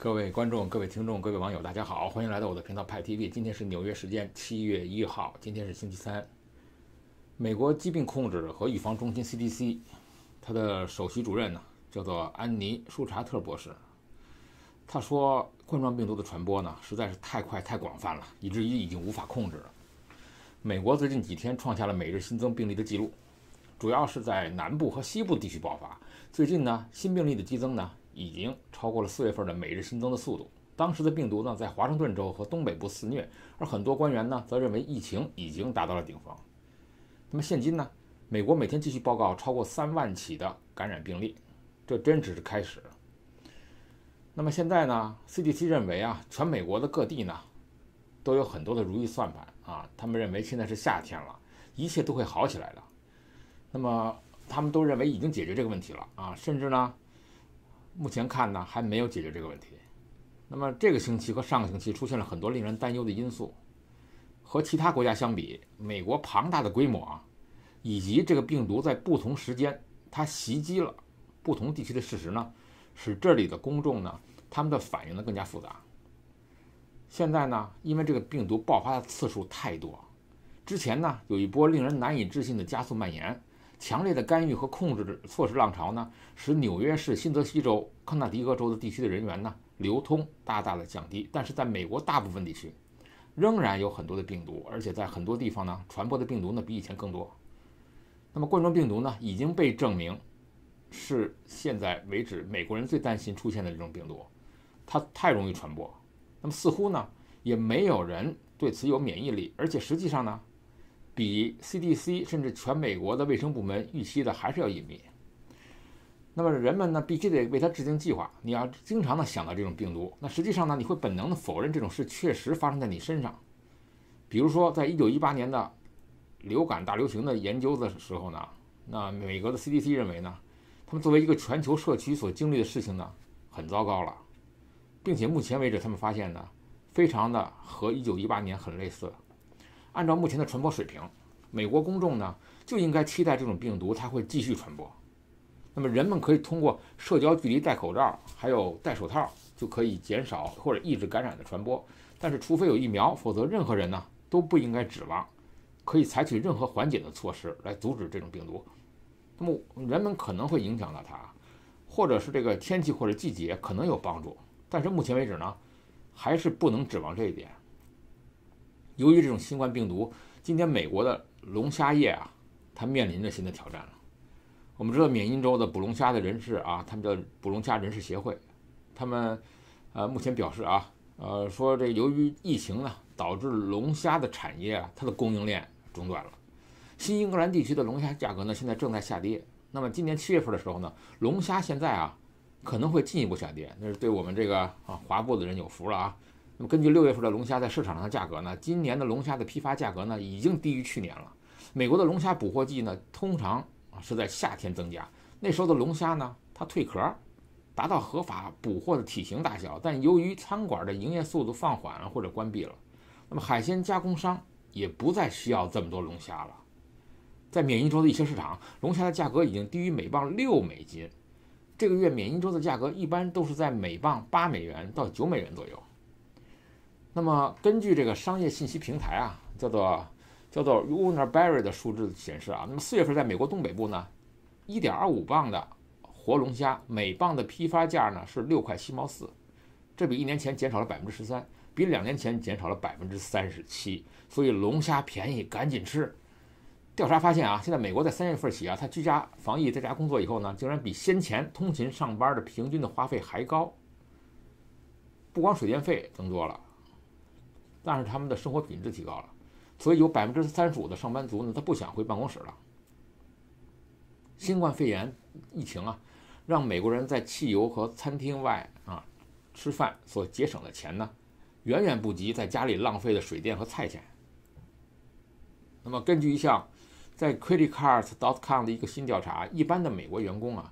各位观众、各位听众、各位网友，大家好，欢迎来到我的频道派 TV。今天是纽约时间7月1号，今天是星期三。美国疾病控制和预防中心 CDC， 它的首席主任呢叫做安妮舒查特博士。他说，冠状病毒的传播呢实在是太快、太广泛了，以至于已经无法控制了。美国最近几天创下了每日新增病例的记录，主要是在南部和西部地区爆发。最近呢，新病例的激增呢已经超过了4月份的每日新增的速度。当时的病毒呢在华盛顿州和东北部肆虐，而很多官员呢则认为疫情已经达到了顶峰。那么现今呢，美国每天继续报告超过3万起的感染病例，这真只是开始。那么现在呢 ，CDC 认为啊，全美国的各地呢都有很多的如意算盘啊，他们认为现在是夏天了，一切都会好起来的。那么他们都认为已经解决这个问题了啊，甚至呢，目前看呢还没有解决这个问题。那么这个星期和上个星期出现了很多令人担忧的因素。和其他国家相比，美国庞大的规模啊，以及这个病毒在不同时间它袭击了不同地区的事实呢，使这里的公众呢，他们的反应呢更加复杂。现在呢，因为这个病毒爆发的次数太多，之前呢有一波令人难以置信的加速蔓延，强烈的干预和控制的措施浪潮呢，使纽约市、新泽西州、康纳狄格州的地区的人员呢流通大大的降低。但是在美国大部分地区，仍然有很多的病毒，而且在很多地方呢，传播的病毒呢比以前更多。那么冠状病毒呢，已经被证明是现在为止美国人最担心出现的这种病毒，它太容易传播。那么似乎呢，也没有人对此有免疫力，而且实际上呢，比 CDC 甚至全美国的卫生部门预期的还是要隐秘。那么人们呢，必须得为它制定计划。你要经常的想到这种病毒，那实际上呢，你会本能的否认这种事确实发生在你身上。比如说，在1918年的流感大流行的研究的时候呢，那美国的 CDC 认为呢，他们作为一个全球社区所经历的事情呢，很糟糕了，并且目前为止他们发现呢，非常的和1918年很类似。按照目前的传播水平，美国公众呢就应该期待这种病毒它会继续传播。那么人们可以通过社交距离、戴口罩，还有戴手套，就可以减少或者抑制感染的传播。但是除非有疫苗，否则任何人呢都不应该指望可以采取任何缓解的措施来阻止这种病毒。那么人们可能会影响到它，或者是这个天气或者季节可能有帮助，但是目前为止呢，还是不能指望这一点。由于这种新冠病毒，今天美国的龙虾业啊，它面临着新的挑战了。我们知道缅因州的捕龙虾的人士啊，他们叫捕龙虾人士协会，他们目前表示啊，说这由于疫情呢，导致龙虾的产业啊，它的供应链中断了。新英格兰地区的龙虾价格呢，现在正在下跌。那么今年7月份的时候呢，龙虾现在啊可能会进一步下跌，那是对我们这个华埠的人有福了啊。那么根据6月份的龙虾在市场上的价格呢，今年的龙虾的批发价格呢已经低于去年了。美国的龙虾捕获季呢，通常是在夏天增加，那时候的龙虾呢，它蜕壳，达到合法捕获的体型大小，但由于餐馆的营业速度放缓了或者关闭了，那么海鲜加工商也不再需要这么多龙虾了。在缅因州的一些市场，龙虾的价格已经低于每磅6美金。这个月缅因州的价格一般都是在每磅8美元到9美元左右。那么根据这个商业信息平台啊，叫做 Urner Barry 的数字显示啊，那么4月份在美国东北部呢，1.25磅的活龙虾每磅的批发价呢是6块7毛4，这比1年前减少了13%，比2年前减少了37%。所以龙虾便宜，赶紧吃。调查发现啊，现在美国在3月份起啊，它居家防疫在家工作以后呢，竟然比先前通勤上班的平均的花费还高。不光水电费增多了，但是他们的生活品质提高了。所以有35%的上班族呢，他不想回办公室了。新冠肺炎疫情啊，让美国人在汽油和餐厅外啊吃饭所节省的钱呢，远远不及在家里浪费的水电和菜钱。那么根据一项在 creditcards.com 的一个新调查，一般的美国员工啊，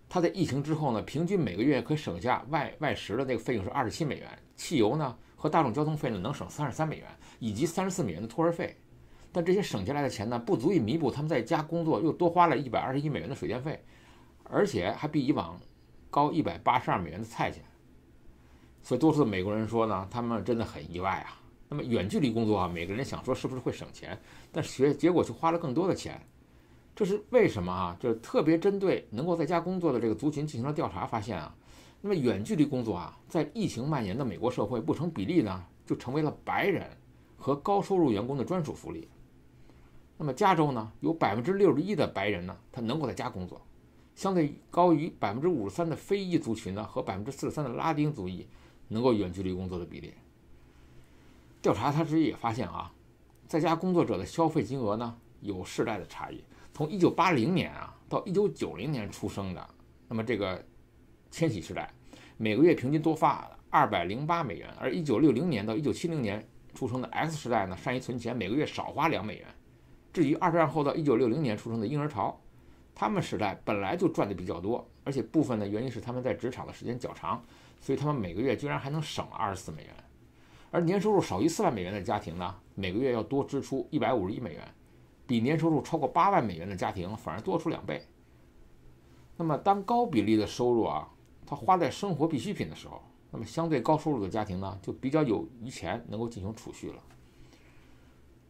他在疫情之后呢，平均每个月可以省下外食的那个费用是27美元，汽油呢和大众交通费呢能省33美元，以及34美元的托儿费。但这些省下来的钱呢，不足以弥补他们在家工作又多花了121美元的水电费，而且还比以往高182美元的菜钱。所以多数的美国人说呢，他们真的很意外啊。那么远距离工作啊，每个人想说是不是会省钱，但结果却花了更多的钱，这是为什么啊？这特别针对能够在家工作的这个族群进行了调查，发现啊，那么远距离工作啊，在疫情蔓延的美国社会不成比例呢，就成为了白人和高收入员工的专属福利。那么加州呢，有61%的白人呢，他能够在家工作，相对高于53%的非裔族群呢和43%的拉丁族裔能够远距离工作的比例。调查他也发现啊，在家工作者的消费金额呢有世代的差异。从1980年啊到1990年出生的，那么这个千禧世代每个月平均多发$208，而1960年到1970年出生的 X 世代呢，善于存钱，每个月少花$2。至于二战后到1960年出生的婴儿潮，他们时代本来就赚的比较多，而且部分的原因是他们在职场的时间较长，所以他们每个月居然还能省$24。而年收入少于$4万的家庭呢，每个月要多支出$151，比年收入超过$8万的家庭反而多出2倍。那么当高比例的收入啊，它花在生活必需品的时候，那么相对高收入的家庭呢，就比较有余钱能够进行储蓄了。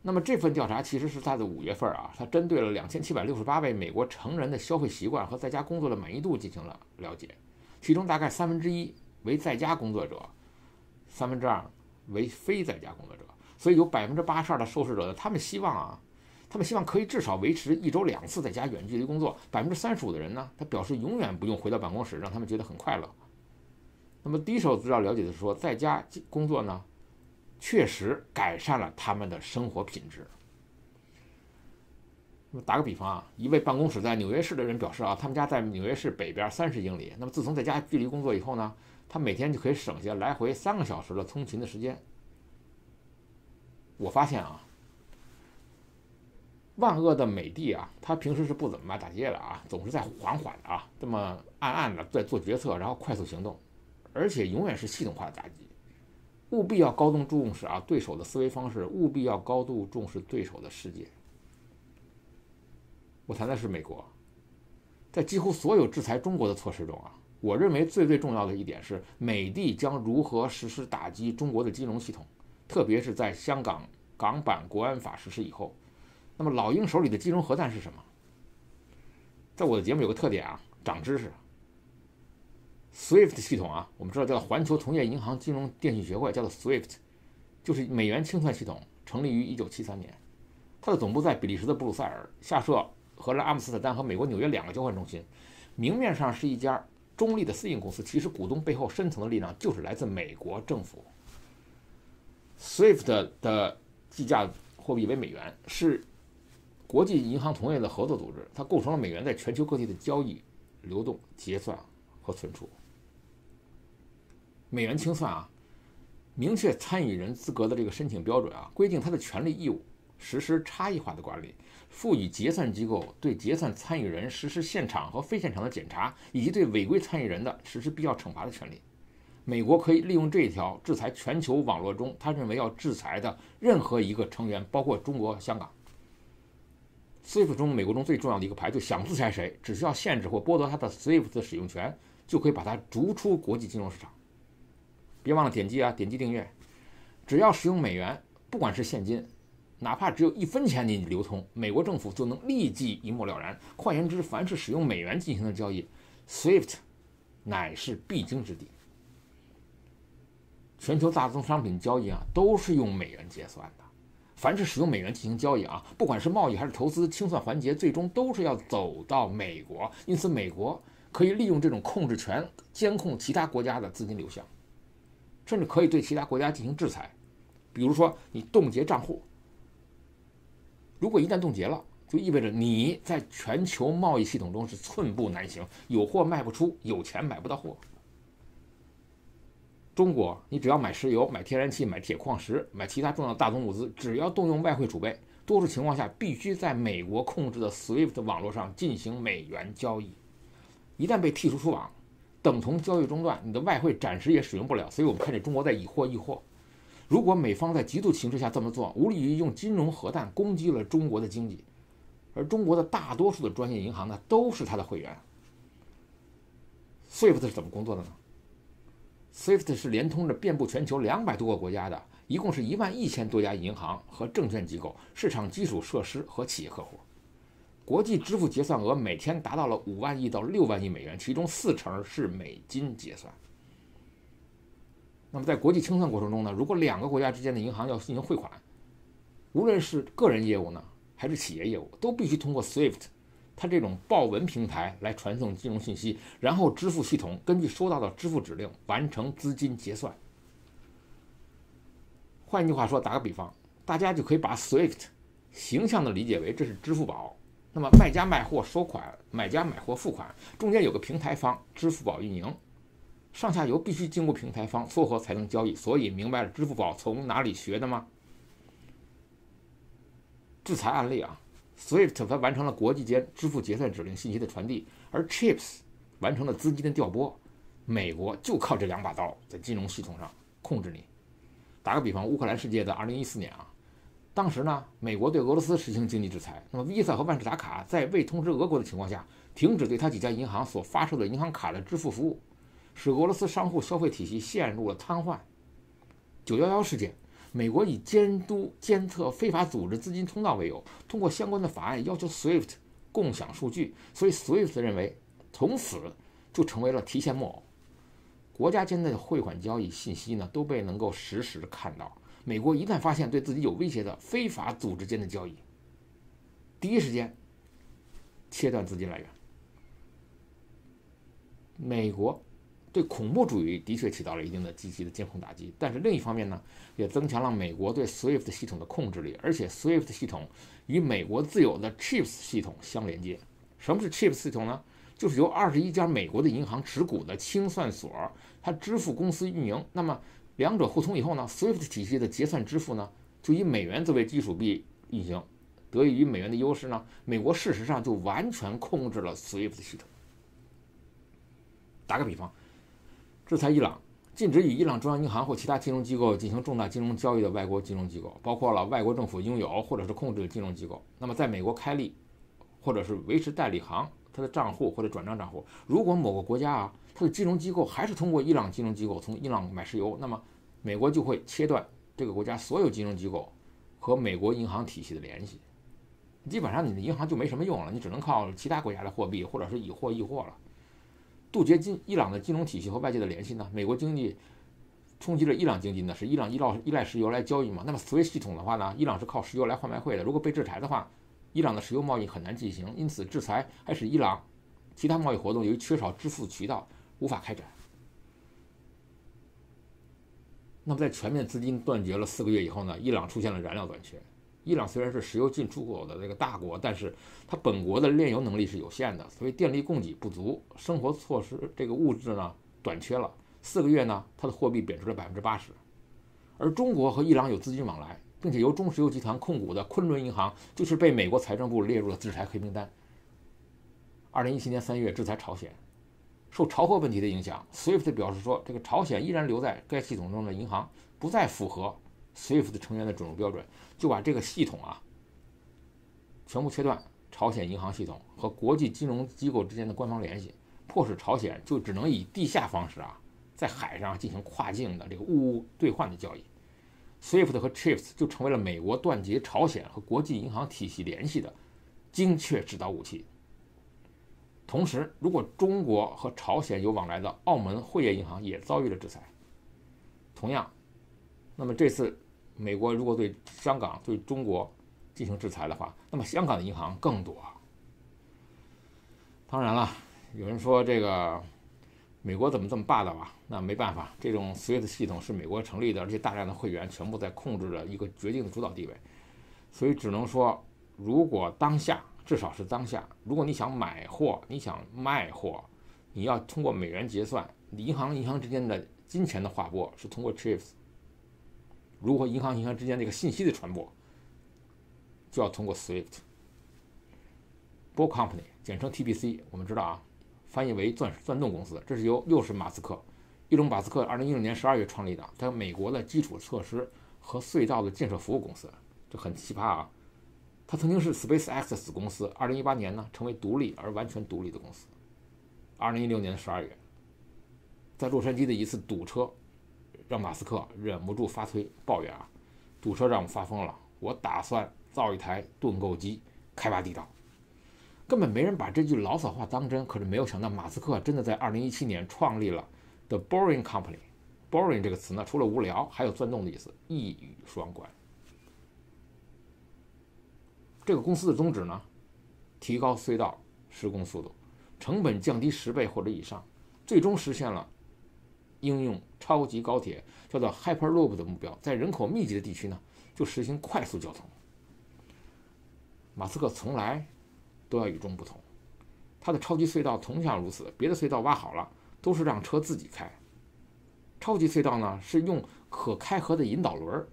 那么这份调查其实是在5月份啊，它针对了2768位美国成人的消费习惯和在家工作的满意度进行了了解，其中大概1/3为在家工作者，2/3为非在家工作者，所以有82%的受试者呢，他们希望可以至少维持1周2次在家远距离工作。35%的人呢，他表示永远不用回到办公室，让他们觉得很快乐。那么第一手资料了解的是说，在家工作呢，确实改善了他们的生活品质。那么打个比方啊，一位办公室在纽约市的人表示啊，他们家在纽约市北边30英里。那么自从在家距离工作以后呢，他每天就可以省下来回3个小时的通勤的时间。我发现啊，万恶的美帝啊，他平时是不怎么骂大街的啊，总是在缓缓的啊，这么暗暗的在做决策，然后快速行动，而且永远是系统化的打击。务必要高度重视对手的思维方式，务必要高度重视对手的世界。我谈的是美国，在几乎所有制裁中国的措施中啊，我认为最重要的一点是美帝将如何实施打击中国的金融系统，特别是在香港港版国安法实施以后。那么老鹰手里的金融核弹是什么？在我的节目有个特点啊，长知识。SWIFT 系统啊，我们知道叫环球同业银行金融电信学会，叫做 SWIFT， 就是美元清算系统，成立于1973年。它的总部在比利时的布鲁塞尔，下设荷兰阿姆斯特丹和美国纽约2个交换中心。明面上是一家中立的私营公司，其实股东背后深层的力量就是来自美国政府。SWIFT 的计价货币为美元，是国际银行同业的合作组织，它构成了美元在全球各地的交易、流动、结算和存储。美元清算啊，明确参与人资格的这个申请标准啊，规定他的权利义务，实施差异化的管理，赋予结算机构对结算参与人实施现场和非现场的检查，以及对违规参与人的实施必要惩罚的权利。美国可以利用这一条制裁全球网络中他认为要制裁的任何一个成员，包括中国、香港。SWIFT 中，美国中最重要的一个牌，就想制裁谁，只需要限制或剥夺他的 SWIFT 的使用权，就可以把它逐出国际金融市场。别忘了点击订阅。只要使用美元，不管是现金，哪怕只有1分钱你流通，美国政府就能立即一目了然。换言之，凡是使用美元进行的交易， SWIFT 乃是必经之地。全球大宗商品交易啊，都是用美元结算的。凡是使用美元进行交易啊，不管是贸易还是投资，清算环节最终都是要走到美国。因此，美国可以利用这种控制权监控其他国家的资金流向，甚至可以对其他国家进行制裁。比如说，你冻结账户，如果一旦冻结了，就意味着你在全球贸易系统中是寸步难行，有货卖不出，有钱买不到货。中国，你只要买石油、买天然气、买铁矿石、买其他重要大宗物资，只要动用外汇储备，多数情况下必须在美国控制的 SWIFT 网络上进行美元交易。一旦被剔除出网，等同交易中断，你的外汇暂时也使用不了。所以我们看见中国在以货易货。如果美方在极度形势下这么做，无异于用金融核弹攻击了中国的经济，而中国的大多数的专业银行呢，都是他的会员。SWIFT 是怎么工作的呢 SWIFT 是连通着遍布全球200多个国家的，一共是11000多家银行和证券机构、市场基础设施和企业客户。国际支付结算额每天达到了5万亿到6万亿美元，其中40%是美金结算。那么在国际清算过程中呢，如果2个国家之间的银行要进行汇款，无论是个人业务呢，还是企业业务，都必须通过 SWIFT 它这种报文平台来传送金融信息，然后支付系统根据收到的支付指令完成资金结算。换一句话说，打个比方，大家就可以把 SWIFT 形象地理解为这是支付宝。那么卖家卖货收款，买家买货付款，中间有个平台方，支付宝运营，上下游必须经过平台方撮合才能交易。所以明白了支付宝从哪里学的吗？制裁案例啊，SWIFT 它完成了国际间支付结算指令信息的传递，而 CHIPS 完成了资金的调拨。美国就靠这2把刀在金融系统上控制你。打个比方，乌克兰事件的2014年啊，当时呢，美国对俄罗斯实行经济制裁，那么 Visa 和万事达卡在未通知俄国的情况下，停止对他几家银行所发售的银行卡的支付服务，使俄罗斯商户消费体系陷入了瘫痪。911事件，美国以监督监测非法组织资金通道为由，通过相关的法案要求 SWIFT 共享数据，所以 SWIFT 认为从此就成为了提线木偶。国家间的汇款交易信息呢，都被能够实时看到。美国一旦发现对自己有威胁的非法组织间的交易，第一时间切断资金来源。美国对恐怖主义的确起到了一定的积极的监控打击，但是另一方面呢，也增强了美国对 SWIFT 系统的控制力，而且 SWIFT 系统与美国自有的 CHIPS 系统相连接。什么是 CHIPS 系统呢？就是由21家美国的银行持股的清算所，它支付公司运营。那么两者互通以后呢 ，SWIFT 体系的结算支付呢，就以美元作为基础币运行。得益于美元的优势呢，美国事实上就完全控制了 SWIFT 系统。打个比方，制裁伊朗，禁止与伊朗中央银行或其他金融机构进行重大金融交易的外国金融机构，包括了外国政府拥有或者是控制的金融机构。那么在美国开立或者是维持代理行它的账户或者转账账户，如果某个国家啊，它的金融机构还是通过伊朗金融机构从伊朗买石油，那么美国就会切断这个国家所有金融机构和美国银行体系的联系。基本上你的银行就没什么用了，你只能靠其他国家的货币或者是以货易货了。杜绝伊朗的金融体系和外界的联系呢，美国经济冲击了伊朗经济呢，是伊朗依赖石油来交易嘛。那么 SWIFT 系统的话呢，伊朗是靠石油来换外汇的，如果被制裁的话，伊朗的石油贸易很难进行，因此制裁还使伊朗其他贸易活动由于缺少支付渠道无法开展。那么在全面资金断绝了4个月以后呢，伊朗出现了燃料短缺。伊朗虽然是石油进出口的这个大国，但是它本国的炼油能力是有限的，所以电力供给不足，生活措施这个物质呢短缺了。4个月呢，它的货币贬值了80%。而中国和伊朗有资金往来，并且由中石油集团控股的昆仑银行就是被美国财政部列入了制裁黑名单。2017年3月制裁朝鲜，受朝核问题的影响 ，SWIFT 表示说，这个朝鲜依然留在该系统中的银行不再符合 SWIFT 成员的准入标准，就把这个系统啊全部切断朝鲜银行系统和国际金融机构之间的官方联系，迫使朝鲜就只能以地下方式啊在海上进行跨境的这个物兑换的交易。SWIFT 和 CHIPS 就成为了美国断绝朝鲜和国际银行体系联系的精确制导武器。同时，如果中国和朝鲜有往来的澳门汇业银行也遭遇了制裁。同样，那么这次美国如果对香港、对中国进行制裁的话，那么香港的银行更多。当然了，有人说这个美国怎么这么霸道啊？那没办法，这种 SWIFT 系统是美国成立的，而且大量的会员全部在控制着一个决定的主导地位，所以只能说，如果当下，至少是当下，如果你想买货，你想卖货，你要通过美元结算，银行之间的金钱的划拨是通过 CHIPS。如果银行之间这个信息的传播，就要通过 SWIFT。Bolt Company 简称 TBC， 我们知道啊，翻译为钻洞公司，这是又是马斯克，伊隆马斯克2016年12月创立的，在美国的基础设施和隧道的建设服务公司，这很奇葩啊。它曾经是 SpaceX 子公司，2018年呢成为独立而完全独立的公司。2016年12月，在洛杉矶的一次堵车，让马斯克忍不住发推抱怨啊，堵车让我发疯了，我打算造一台盾构机开挖地道。根本没人把这句牢骚话当真，可是没有想到马斯克真的在2017年创立了 The Boring Company。Boring 这个词呢，除了无聊，还有钻洞的意思，一语双关。这个公司的宗旨呢，提高隧道施工速度，成本降低10倍或者以上，最终实现了应用超级高铁叫做 Hyperloop 的目标，在人口密集的地区呢，就实行快速交通。马斯克从来都要与众不同，他的超级隧道同样如此，别的隧道挖好了都是让车自己开，超级隧道呢是用可开合的引导轮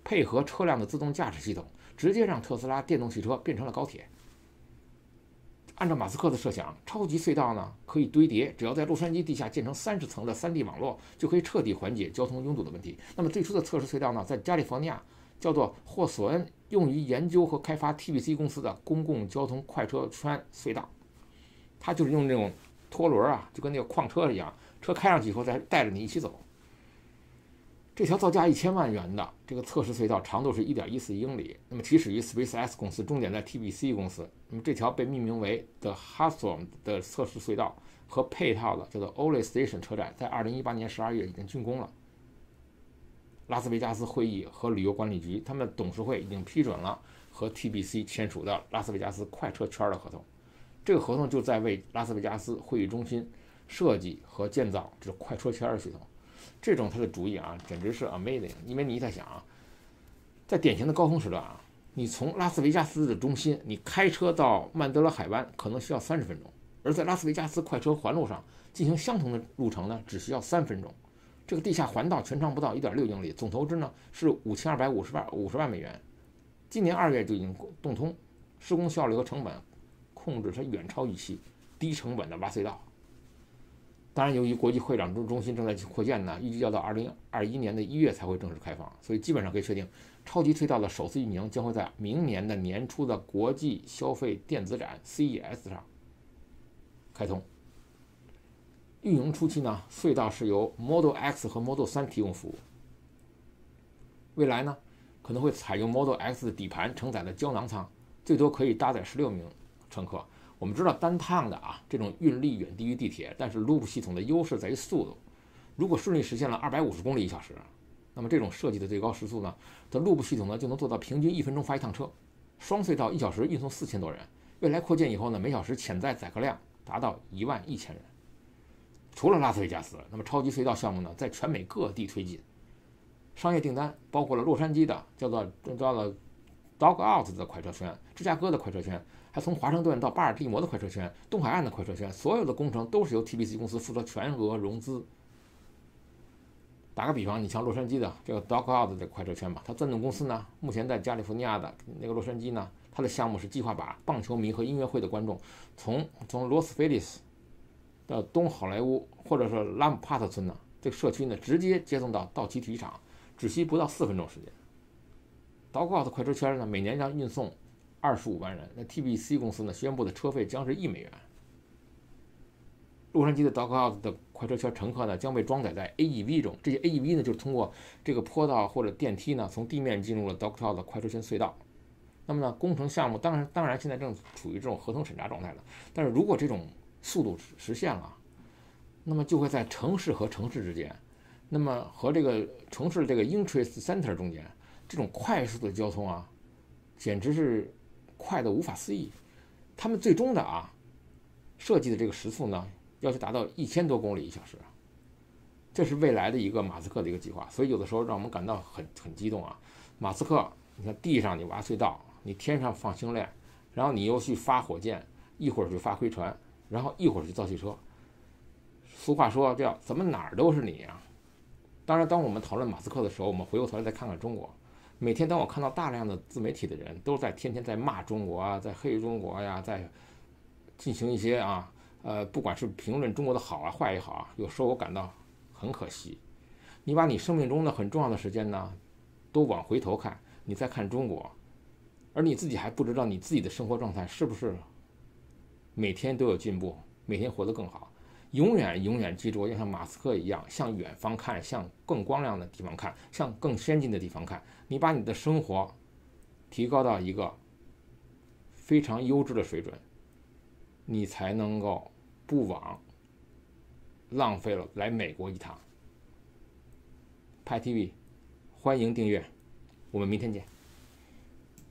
配合车辆的自动驾驶系统，直接让特斯拉电动汽车变成了高铁。按照马斯克的设想，超级隧道呢可以堆叠，只要在洛杉矶地下建成30层的3D 网络，就可以彻底缓解交通拥堵的问题。那么最初的测试隧道呢，在加利福尼亚叫做霍索恩，用于研究和开发 TBC 公司的公共交通快车圈隧道。它就是用这种拖轮啊，就跟那个矿车一样，车开上去以后再带着你一起走。这条造价1000万元的这个测试隧道长度是1.14英里，那么起始于 SpaceX 公司，终点在 TBC 公司。那么这条被命名为 The Hawthorne 的测试隧道和配套的叫做 Ole Station 车站，在2018年12月已经竣工了。拉斯维加斯会议和旅游管理局，他们的董事会已经批准了和 TBC 签署的拉斯维加斯快车圈的合同。这个合同就在为拉斯维加斯会议中心设计和建造这快车圈的系统。这种他的主意啊，简直是 amazing。因为你在想啊，在典型的高峰时段啊，你从拉斯维加斯的中心，你开车到曼德勒海湾可能需要30分钟，而在拉斯维加斯快车环路上进行相同的路程呢，只需要3分钟。这个地下环道全长不到1.6英里，总投资呢是5250万美元，今年2月就已经动通，施工效率和成本控制它远超预期，低成本的挖隧道。当然，由于国际会展中心正在扩建呢，预计要到2021年的1月才会正式开放，所以基本上可以确定，超级隧道的首次运营将会在明年的年初的国际消费电子展 CES 上开通。运营初期呢，隧道是由 Model X 和 Model 3提供服务。未来呢，可能会采用 Model X 的底盘承载的胶囊舱，最多可以搭载16名乘客。我们知道单趟的这种运力远低于地铁，但是 Loop 系统的优势在于速度。如果顺利实现了250公里一小时，那么这种设计的最高时速呢，的 Loop 系统呢就能做到平均1分钟发一趟车。双隧道1小时运送4000多人，未来扩建以后呢，每小时潜在载客量达到11000人。除了拉斯维加斯，那么超级隧道项目呢，在全美各地推进。商业订单包括了洛杉矶的叫做 Dog Out 的快车圈，芝加哥的快车圈，还从华盛顿到巴尔的摩的快车圈，东海岸的快车圈，所有的工程都是由 TBC 公司负责全额融资。打个比方，你像洛杉矶的这个 Dog Out 的快车圈吧，它钻洞公司呢，目前在加利福尼亚的那个洛杉矶呢，它的项目是计划把棒球迷和音乐会的观众从罗斯菲利斯的东好莱坞或者是拉姆帕特村呢这个社区呢，直接接送到道奇体育场，只需不到4分钟时间。Dog Out 快车圈呢，每年将运送25万人。那 TBC 公司呢宣布的车费将是$1。洛杉矶的 Dog Out 的快车圈乘客呢将被装载在 AEV 中，这些 AEV 呢就是通过这个坡道或者电梯呢从地面进入了 Dog Out 的快车圈隧道。那么呢，工程项目当然现在正处于这种合同审查状态了。但是如果这种速度实现了，那么就会在城市和城市之间，那么和这个城市这个 interest center 中间，这种快速的交通啊，简直是快得无法思议。他们最终的设计的这个时速呢，要求达到1000多公里一小时，这是未来的一个马斯克的一个计划。所以有的时候让我们感到很激动啊。马斯克，你看地上你挖隧道，你天上放星链，然后你又去发火箭，一会儿去发飞船，然后一会儿去造汽车。俗话说叫怎么哪儿都是你啊。当然，当我们讨论马斯克的时候，我们回过头来再看看中国。每天当我看到大量的自媒体的人都在天天在骂中国啊，在黑中国呀，在进行一些不管是评论中国的好啊坏也好有时候我感到很可惜。你把你生命中的很重要的时间呢，都往回头看，你再看中国，而你自己还不知道你自己的生活状态是不是每天都有进步，每天活得更好。永远记住，要像马斯克一样，向远方看，向更光亮的地方看，向更先进的地方看。你把你的生活提高到一个非常优质的水准，你才能够不枉浪费了来美国一趟。派 TV，欢迎订阅，我们明天见。